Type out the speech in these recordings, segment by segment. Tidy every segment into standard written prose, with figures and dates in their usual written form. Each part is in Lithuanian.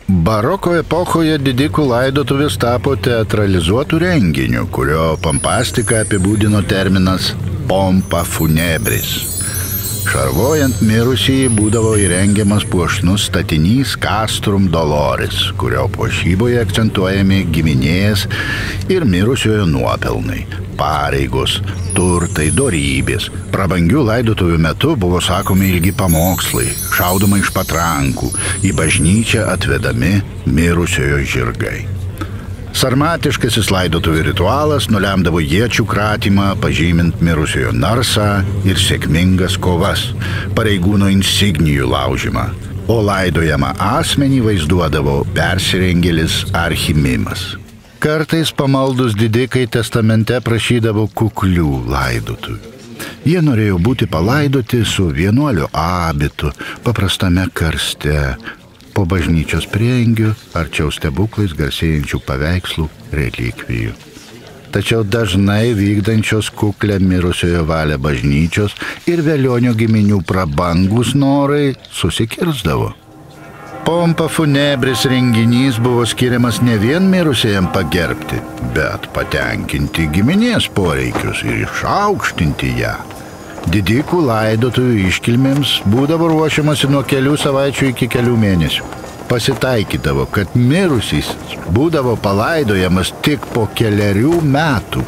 Baroko epochoje didikų laidotuvės tapo teatralizuotų renginių, kurio pompastiką apibūdino terminas pompa funebris. Šarvojant mirusįjį būdavo įrengiamas puošnus statinys castrum doloris, kurio puošyboje akcentuojami giminės ir mirusiojo nuopelnai, pareigos, turtai, dorybės. Prabangių laidotuvių metu buvo sakomi ilgi pamokslai, šaudoma iš patrankų, į bažnyčią atvedami mirusiojo žirgai. Sarmatiškasis laidotuvių ritualas nulemdavo iečių kratymą, pažymint mirusiojo narsą ir sėkmingas kovas, pareigūno insignijų laužimą, o laidojamą asmenį vaizduodavo persirengėlis Archimimas. Kartais pamaldus didikai testamente prašydavo kuklių laidotuvių. Jie norėjo būti palaidoti su vienuolio abitu, paprastame karste, po bažnyčios priengiu, arčiau stebuklais garsėjančių paveikslų relikvijų. Tačiau dažnai vykdančios kuklę mirusiojo valią bažnyčios ir velionio giminių prabangus norai susikirsdavo. Pompa funebris renginys buvo skiriamas ne vien mirusiejam pagerbti, bet patenkinti giminės poreikius ir išaukštinti ją. Didikų laidotuvių iškilmėms būdavo ruošiamasi nuo kelių savaičių iki kelių mėnesių. Pasitaikydavo, kad mirusis būdavo palaidojamas tik po kelerių metų.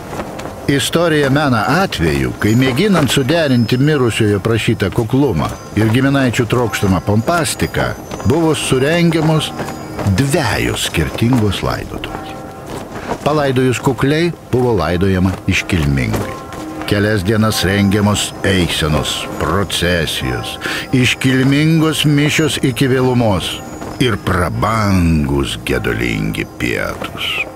Istorija mena atveju, kai mėginant suderinti mirusiojo prašytą kuklumą ir giminaičių trokštamą pompastiką, buvo surengiamos dvejos skirtingos laidotuvės. Palaidojus kukliai buvo laidojama iškilmingai. Kelias dienas rengiamos eisenos, procesijos, iškilmingos mišios iki vėlumos ir prabangus gedulingi pietūs.